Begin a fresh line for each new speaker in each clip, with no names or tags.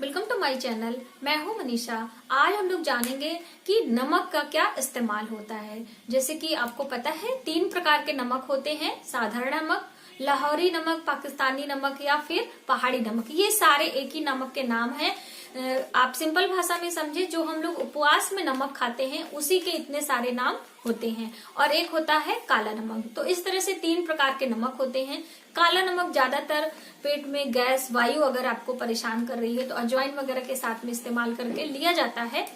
Welcome to my channel. मैं हूं मनीषा। आज हम लोग जानेंगे कि नमक का क्या इस्तेमाल होता है। जैसे कि आपको पता है 3 प्रकार के नमक होते हैं, साधारण नमक, लाहौरी नमक, पाकिस्तानी नमक या फिर पहाड़ी नमक। ये सारे एक ही नमक के नाम हैं। आप सिंपल भाषा में समझे, जो हम लोग उपवास में नमक खाते हैं उसी के इतने सारे नाम होते हैं। और एक होता है काला नमक। तो इस तरह से 3 प्रकार के नमक होते हैं। काला नमक ज्यादातर पेट में गैस, वायु अगर आपको परेशान कर रही है तो अजवाइन वगैरह के साथ में इस्तेमाल करके लिया जाता है।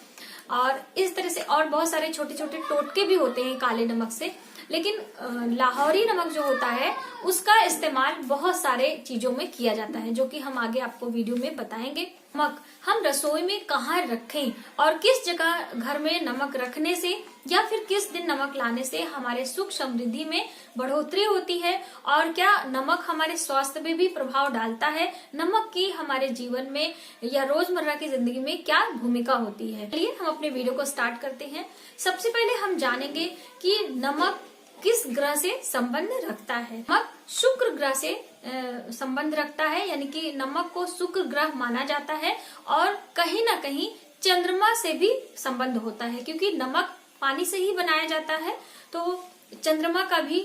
और इस तरह से और बहुत सारे छोटे छोटे टोटके भी होते हैं काले नमक से। लेकिन लाहौरी नमक जो होता है उसका इस्तेमाल बहुत सारे चीजों में किया जाता है, जो कि हम आगे आपको वीडियो में बताएंगे। नमक हम रसोई में कहाँ रखें और किस जगह घर में नमक रखने से या फिर किस दिन नमक लाने से हमारे सुख समृद्धि में बढ़ोतरी होती है, और क्या नमक हमारे स्वास्थ्य में भी प्रभाव डालता है, नमक की हमारे जीवन में या रोजमर्रा की जिंदगी में क्या भूमिका होती है। चलिए हम अपने वीडियो को स्टार्ट करते हैं। सबसे पहले हम जानेंगे कि नमक किस ग्रह से संबंध रखता है। नमक शुक्र ग्रह से संबंध रखता है, यानी कि नमक को शुक्र ग्रह माना जाता है। और कहीं ना कहीं चंद्रमा से भी संबंध होता है, क्योंकि नमक पानी से ही बनाया जाता है, तो चंद्रमा का भी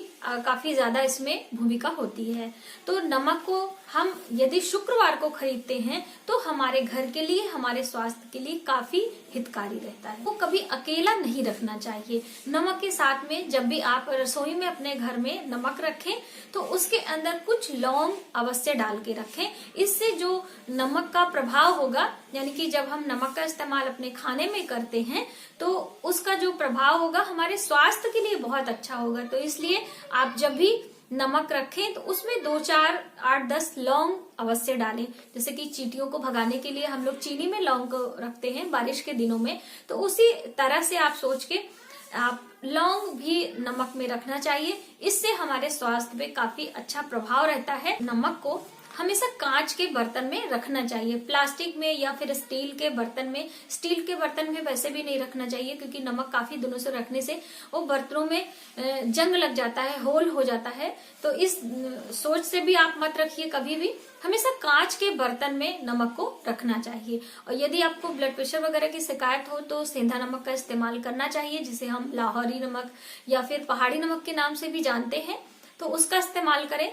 काफी ज्यादा इसमें भूमिका होती है। तो नमक को हम यदि शुक्रवार को खरीदते हैं तो हमारे घर के लिए, हमारे स्वास्थ्य के लिए काफी हितकारी रहता है। वो कभी अकेला नहीं रखना चाहिए। नमक के साथ में जब भी आप रसोई में अपने घर में नमक रखें तो उसके अंदर कुछ लौंग अवश्य डाल के रखें। इससे जो नमक का प्रभाव होगा, यानी कि जब हम नमक का इस्तेमाल अपने खाने में करते हैं तो उसका जो प्रभाव होगा हमारे स्वास्थ्य के लिए बहुत अच्छा होगा। तो इसलिए आप जब भी नमक रखें तो उसमें 2, 4, 8, 10 लौंग अवश्य डालें। जैसे कि चींटियों को भगाने के लिए हम लोग चीनी में लौंग को रखते हैं बारिश के दिनों में, तो उसी तरह से आप सोच के आप लौंग भी नमक में रखना चाहिए। इससे हमारे स्वास्थ्य पे काफी अच्छा प्रभाव रहता है। नमक को हमेशा कांच के बर्तन में रखना चाहिए, प्लास्टिक में या फिर स्टील के बर्तन में। स्टील के बर्तन में वैसे भी नहीं रखना चाहिए, क्योंकि नमक काफी दिनों से रखने से वो बर्तनों में जंग लग जाता है, होल हो जाता है। तो इस सोच से भी आप मत रखिए कभी भी। हमेशा कांच के बर्तन में नमक को रखना चाहिए। और यदि आपको ब्लड प्रेशर वगैरह की शिकायत हो तो सेंधा नमक का इस्तेमाल करना चाहिए, जिसे हम लाहौरी नमक या फिर पहाड़ी नमक के नाम से भी जानते हैं, तो उसका इस्तेमाल करें।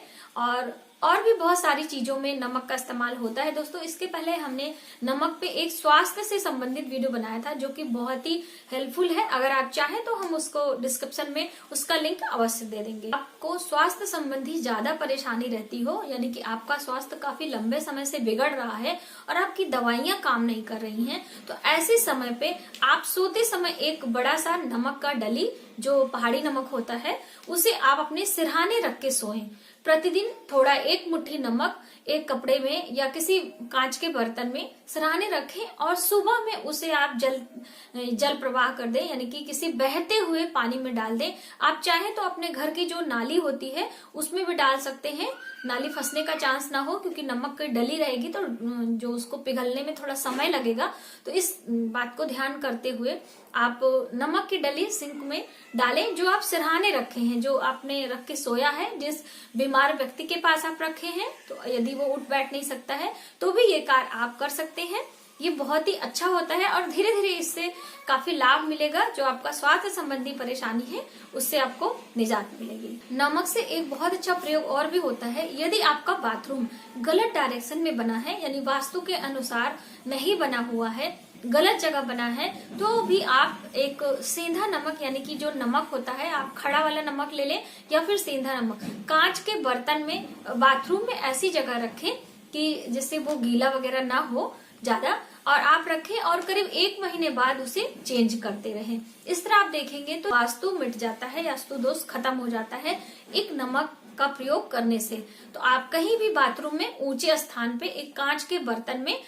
और भी बहुत सारी चीजों में नमक का इस्तेमाल होता है। दोस्तों, इसके पहले हमने नमक पे एक स्वास्थ्य से संबंधित वीडियो बनाया था, जो कि बहुत ही हेल्पफुल है। अगर आप चाहें तो हम उसको डिस्क्रिप्शन में उसका लिंक अवश्य दे देंगे। आपको स्वास्थ्य संबंधी ज्यादा परेशानी रहती हो, यानी कि आपका स्वास्थ्य काफी लंबे समय से बिगड़ रहा है और आपकी दवाइयां काम नहीं कर रही हैं, तो ऐसे समय पे आप सोते समय एक बड़ा सा नमक का डली, जो पहाड़ी नमक होता है, उसे आप अपने सिरहाने रख के सोएं। प्रतिदिन थोड़ा 1 मुट्ठी नमक एक कपड़े में या किसी कांच के बर्तन में सिरहाने रखें और सुबह में उसे आप जल प्रवाह कर दें, यानी कि किसी बहते हुए पानी में डाल दें। आप चाहें तो अपने घर की जो नाली होती है उसमें भी डाल सकते हैं। नाली फंसने का चांस ना हो, क्योंकि नमक की डली रहेगी तो जो उसको पिघलने में थोड़ा समय लगेगा। तो इस बात को ध्यान करते हुए आप नमक की डली सिंक में डालें, जो आप सिरहाने रखे हैं, जो आपने रख के सोया है, जिस बीमार व्यक्ति के पास आप रखे हैं। तो यदि वो उठ बैठ नहीं सकता है तो भी ये कार्य आप कर सकते हैं। ये बहुत ही अच्छा होता है और धीरे धीरे इससे काफी लाभ मिलेगा। जो आपका स्वास्थ्य संबंधी परेशानी है उससे आपको निजात मिलेगी। नमक से एक बहुत अच्छा प्रयोग और भी होता है। यदि आपका बाथरूम गलत डायरेक्शन में बना है, यानी वास्तु के अनुसार नहीं बना हुआ है, गलत जगह बना है, तो भी आप एक सेंधा नमक, यानी कि जो नमक होता है, आप खड़ा वाला नमक ले लें या फिर सेंधा नमक कांच के बर्तन में बाथरूम में ऐसी जगह रखें कि जिससे वो गीला वगैरह ना हो ज्यादा, और आप रखें और करीब 1 महीने बाद उसे चेंज करते रहें। इस तरह आप देखेंगे तो वास्तु मिट जाता है, वास्तु दोष खत्म हो जाता है एक नमक का प्रयोग करने से। तो आप कहीं भी बाथरूम में ऊंचे स्थान पे एक कांच के बर्तन में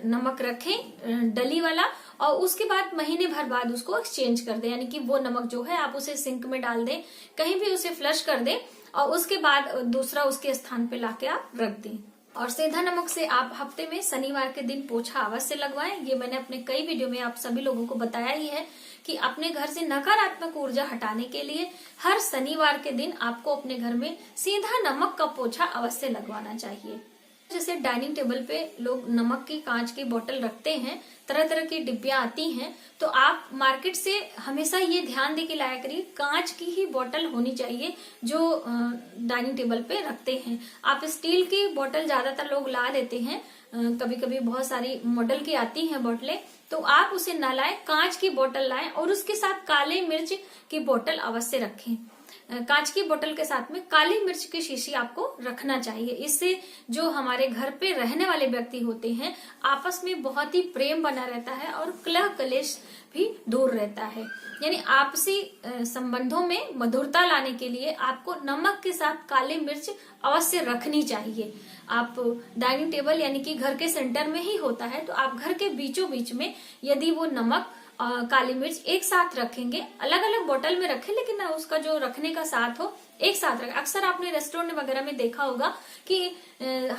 नमक रखें, डली वाला, और उसके बाद महीने भर बाद उसको एक्सचेंज कर दें, यानी कि वो नमक जो है आप उसे सिंक में डाल दें, कहीं भी उसे फ्लश कर दें और उसके बाद दूसरा उसके स्थान पे लाके आप रख दें। और सेंधा नमक से आप हफ्ते में शनिवार के दिन पोछा अवश्य लगवाएं। ये मैंने अपने कई वीडियो में आप सभी लोगों को बताया ही है कि अपने घर से नकारात्मक ऊर्जा हटाने के लिए हर शनिवार के दिन आपको अपने घर में सीधा नमक का पोछा अवश्य लगवाना चाहिए। जैसे डाइनिंग टेबल पे लोग नमक की कांच की बोतल रखते हैं, तरह तरह की डिब्बियां आती हैं, तो आप मार्केट से हमेशा ये ध्यान दे के लाया करिए कांच की ही बोतल होनी चाहिए जो डाइनिंग टेबल पे रखते हैं। आप स्टील की बोतल ज्यादातर लोग ला लेते हैं, कभी कभी बहुत सारी मॉडल की आती हैं बोतलें, तो आप उसे ना लाएं, कांच की बोतल लाएं और उसके साथ काले मिर्च की बोतल अवश्य रखें। कांच की बोतल के साथ में काली मिर्च की शीशी आपको रखना चाहिए। इससे जो हमारे घर पे रहने वाले व्यक्ति होते हैं आपस में बहुत ही प्रेम बना रहता है और कलह कलेश भी दूर रहता है। यानी आपसी संबंधों में मधुरता लाने के लिए आपको नमक के साथ काली मिर्च अवश्य रखनी चाहिए। आप डाइनिंग टेबल यानी कि घर के सेंटर में ही होता है, तो आप घर के बीचों बीच में यदि वो नमक काली मिर्च एक साथ रखेंगे, अलग अलग बोतल में रखें लेकिन उसका जो रखने का साथ हो एक साथ रखें। अक्सर आपने रेस्टोरेंट वगैरह में देखा होगा कि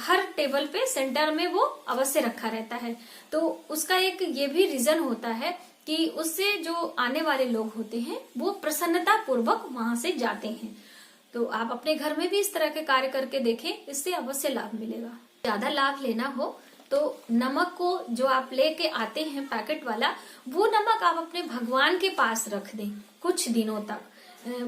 हर टेबल पे सेंटर में वो अवश्य रखा रहता है, तो उसका एक ये भी रीजन होता है कि उससे जो आने वाले लोग होते हैं वो प्रसन्नता पूर्वक वहां से जाते हैं। तो आप अपने घर में भी इस तरह के कार्य करके देखें, इससे अवश्य लाभ मिलेगा। ज्यादा लाभ लेना हो तो नमक को जो आप लेके आते हैं पैकेट वाला, वो नमक आप अपने भगवान के पास रख दें कुछ दिनों तक।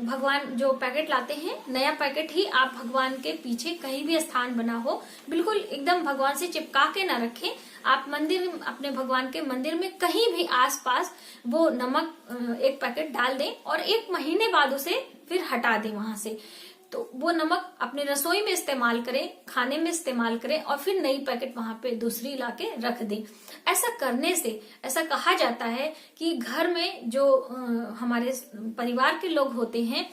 भगवान जो पैकेट लाते हैं, नया पैकेट ही आप भगवान के पीछे कहीं भी स्थान बना हो, बिल्कुल एकदम भगवान से चिपका के ना रखें। आप मंदिर, अपने भगवान के मंदिर में कहीं भी आसपास वो नमक एक पैकेट डाल दें और 1 महीने बाद उसे फिर हटा दें वहां से। तो वो नमक अपने रसोई में इस्तेमाल करें, खाने में इस्तेमाल करें और फिर नई पैकेट वहां पे दूसरी लाके रख दें। ऐसा करने से ऐसा कहा जाता है कि घर में जो हमारे परिवार के लोग होते हैं,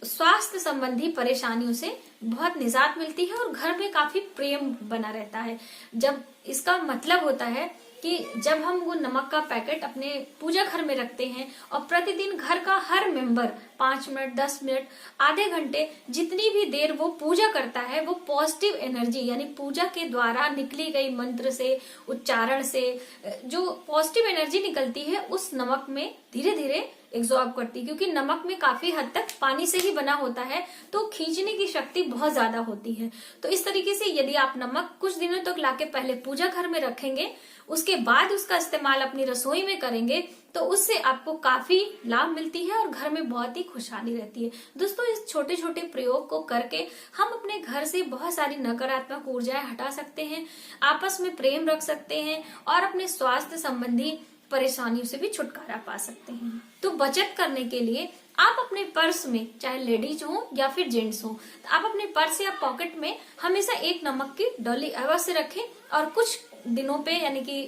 स्वास्थ्य संबंधी परेशानियों से बहुत निजात मिलती है और घर में काफी प्रेम बना रहता है। जब इसका मतलब होता है कि जब हम वो नमक का पैकेट अपने पूजा घर में रखते हैं और प्रतिदिन घर का हर मेंबर 5 मिनट, 10 मिनट, आधे घंटे, जितनी भी देर वो पूजा करता है, वो पॉजिटिव एनर्जी यानी पूजा के द्वारा निकली गई मंत्र से, उच्चारण से जो पॉजिटिव एनर्जी निकलती है उस नमक में धीरे धीरे एब्जॉर्ब करती है। क्योंकि नमक में काफी हद तक पानी से ही बना होता है, तो खींचने की शक्ति बहुत ज्यादा होती है। तो इस तरीके से यदि आप नमक कुछ दिनों तक लाके पहले पूजा घर में रखेंगे, उसके बाद उसका इस्तेमाल अपनी रसोई में करेंगे, तो उससे आपको काफी लाभ मिलती है और घर में बहुत ही खुशहाली रहती है। दोस्तों, इस छोटे छोटे प्रयोग को करके हम अपने घर से बहुत सारी नकारात्मक ऊर्जाएं हटा सकते हैं, आपस में प्रेम रख सकते हैं और अपने स्वास्थ्य संबंधी परेशानियों से भी छुटकारा पा सकते हैं। तो बचत करने के लिए आप अपने पर्स में, चाहे लेडीज हो या फिर जेंट्स हो, तो आप अपने पर्स या पॉकेट में हमेशा एक नमक की डॉली अवश्य रखें और कुछ दिनों पे यानी कि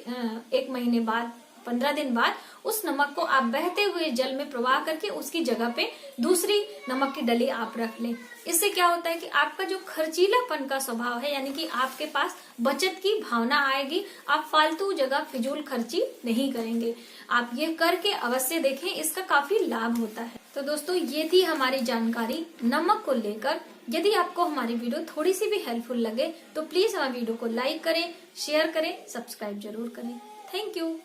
1 महीने बाद, 15 दिन बाद उस नमक को आप बहते हुए जल में प्रवाह करके उसकी जगह पे दूसरी नमक की डली आप रख लें। इससे क्या होता है कि आपका जो खर्चीलापन का स्वभाव है, यानी कि आपके पास बचत की भावना आएगी, आप फालतू जगह फिजूल खर्ची नहीं करेंगे। आप ये करके अवश्य देखें, इसका काफी लाभ होता है। तो दोस्तों, ये थी हमारी जानकारी नमक को लेकर। यदि आपको हमारी वीडियो थोड़ी सी भी हेल्पफुल लगे तो प्लीज हमारी वीडियो को लाइक करें, शेयर करें, सब्सक्राइब जरूर करें। Thank you.